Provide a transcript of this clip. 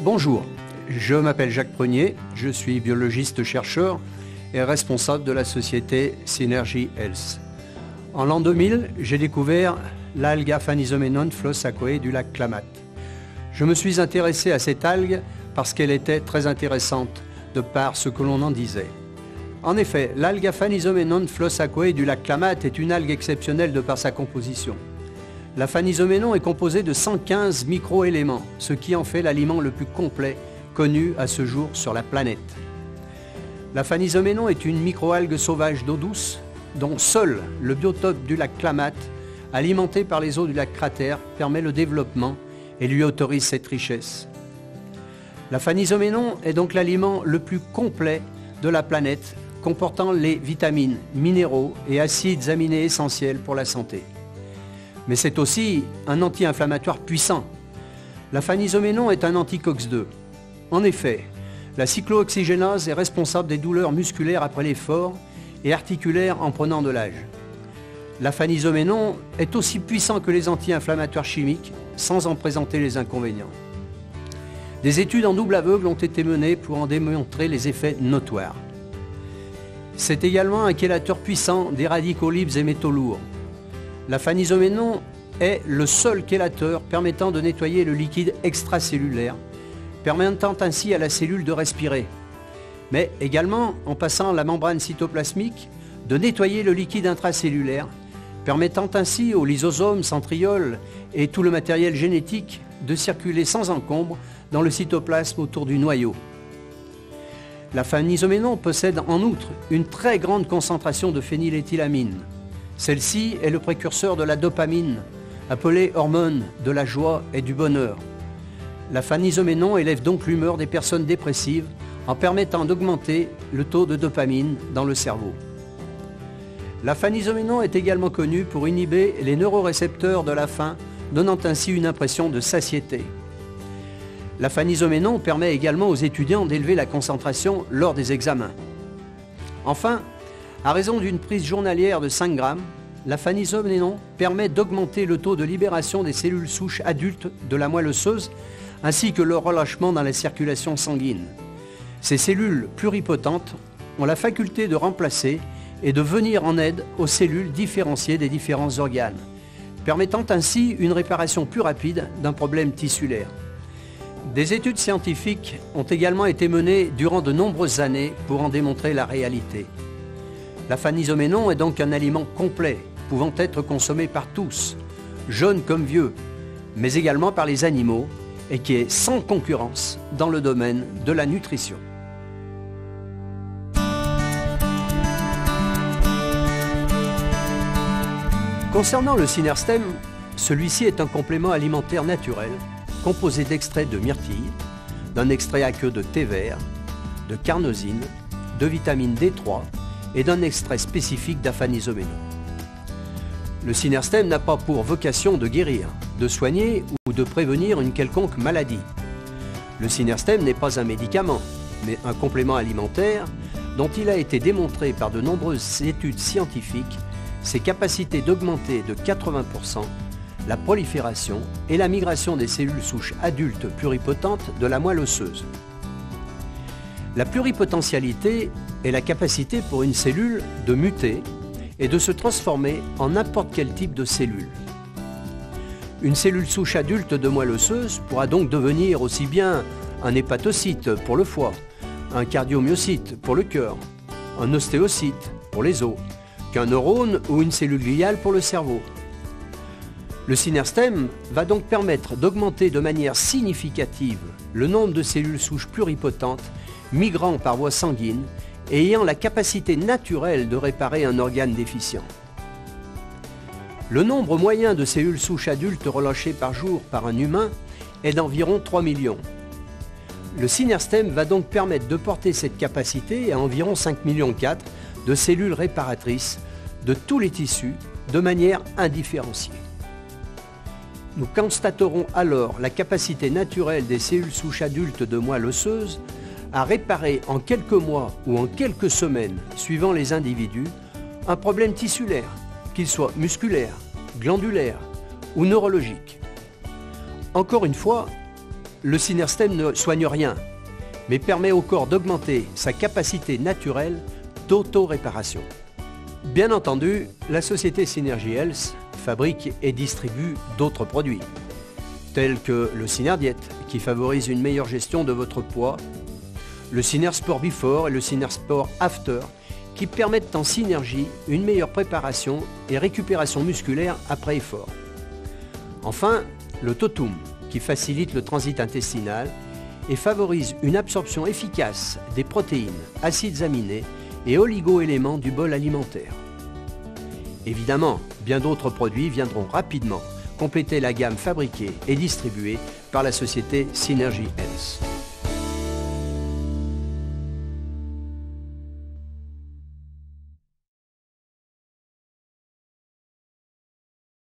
Bonjour, je m'appelle Jacques Prunier, je suis biologiste-chercheur et responsable de la société Synergy Health. En l'an 2000, j'ai découvert l'algue Aphanizomenon flossacoe du lac Klamath. Je me suis intéressé à cette algue parce qu'elle était très intéressante de par ce que l'on en disait. En effet, l'algue Aphanizomenon flossacoe du lac Klamath est une algue exceptionnelle de par sa composition. L'aphanizomenon est composé de 115 microéléments, ce qui en fait l'aliment le plus complet connu à ce jour sur la planète. L'aphanizomenon est une microalgue sauvage d'eau douce, dont seul le biotope du lac Klamath, alimenté par les eaux du lac Cratère, permet le développement et lui autorise cette richesse. L'aphanizomenon est donc l'aliment le plus complet de la planète, comportant les vitamines, minéraux et acides aminés essentiels pour la santé. Mais c'est aussi un anti-inflammatoire puissant. L'aphanizomenon est un anti-COX-2. En effet, la cyclooxygénase est responsable des douleurs musculaires après l'effort et articulaires en prenant de l'âge. L'aphanizomenon est aussi puissant que les anti-inflammatoires chimiques, sans en présenter les inconvénients. Des études en double aveugle ont été menées pour en démontrer les effets notoires. C'est également un chélateur puissant des radicaux libres et métaux lourds. L'aphanizomenon est le seul chélateur permettant de nettoyer le liquide extracellulaire, permettant ainsi à la cellule de respirer, mais également en passant la membrane cytoplasmique de nettoyer le liquide intracellulaire, permettant ainsi aux lysosomes, centrioles et tout le matériel génétique de circuler sans encombre dans le cytoplasme autour du noyau. L'aphanizomenon possède en outre une très grande concentration de phényléthylamine. Celle-ci est le précurseur de la dopamine, appelée hormone de la joie et du bonheur. L'aphanizomenon élève donc l'humeur des personnes dépressives en permettant d'augmenter le taux de dopamine dans le cerveau. L'aphanizomenon est également connu pour inhiber les neurorécepteurs de la faim, donnant ainsi une impression de satiété. L'aphanizomenon permet également aux étudiants d'élever la concentration lors des examens. Enfin, à raison d'une prise journalière de 5 grammes, l'aphanizomenon permet d'augmenter le taux de libération des cellules souches adultes de la moelle osseuse ainsi que leur relâchement dans la circulation sanguine. Ces cellules pluripotentes ont la faculté de remplacer et de venir en aide aux cellules différenciées des différents organes, permettant ainsi une réparation plus rapide d'un problème tissulaire. Des études scientifiques ont également été menées durant de nombreuses années pour en démontrer la réalité. L'aphanizomenon est donc un aliment complet, pouvant être consommé par tous, jeunes comme vieux, mais également par les animaux, et qui est sans concurrence dans le domaine de la nutrition. Concernant le Synerstem, celui-ci est un complément alimentaire naturel, composé d'extraits de myrtille, d'un extrait aqueux de thé vert, de carnosine, de vitamine D3, et d'un extrait spécifique d'aphanizomenon. Le Synerstem n'a pas pour vocation de guérir, de soigner ou de prévenir une quelconque maladie. Le Synerstem n'est pas un médicament, mais un complément alimentaire dont il a été démontré par de nombreuses études scientifiques ses capacités d'augmenter de 80% la prolifération et la migration des cellules souches adultes pluripotentes de la moelle osseuse. La pluripotentialité est la capacité pour une cellule de muter et de se transformer en n'importe quel type de cellule. Une cellule souche adulte de moelle osseuse pourra donc devenir aussi bien un hépatocyte pour le foie, un cardiomyocyte pour le cœur, un ostéocyte pour les os, qu'un neurone ou une cellule gliale pour le cerveau. Le Synerstem va donc permettre d'augmenter de manière significative le nombre de cellules souches pluripotentes migrant par voie sanguine et ayant la capacité naturelle de réparer un organe déficient. Le nombre moyen de cellules souches adultes relâchées par jour par un humain est d'environ 3 millions. Le Synerstem va donc permettre de porter cette capacité à environ 5,4 millions de cellules réparatrices de tous les tissus de manière indifférenciée. Nous constaterons alors la capacité naturelle des cellules souches adultes de moelle osseuse à réparer en quelques mois ou en quelques semaines, suivant les individus, un problème tissulaire, qu'il soit musculaire, glandulaire ou neurologique. Encore une fois, le Synerstem ne soigne rien, mais permet au corps d'augmenter sa capacité naturelle d'auto-réparation. Bien entendu, la société Synergy Health fabrique et distribue d'autres produits, tels que le Synerdiet, qui favorise une meilleure gestion de votre poids, le Synersport Before et le Synersport After, qui permettent en synergie une meilleure préparation et récupération musculaire après effort. Enfin, le Totum, qui facilite le transit intestinal et favorise une absorption efficace des protéines, acides aminés et oligo-éléments du bol alimentaire. Évidemment, bien d'autres produits viendront rapidement compléter la gamme fabriquée et distribuée par la société Synergy Health.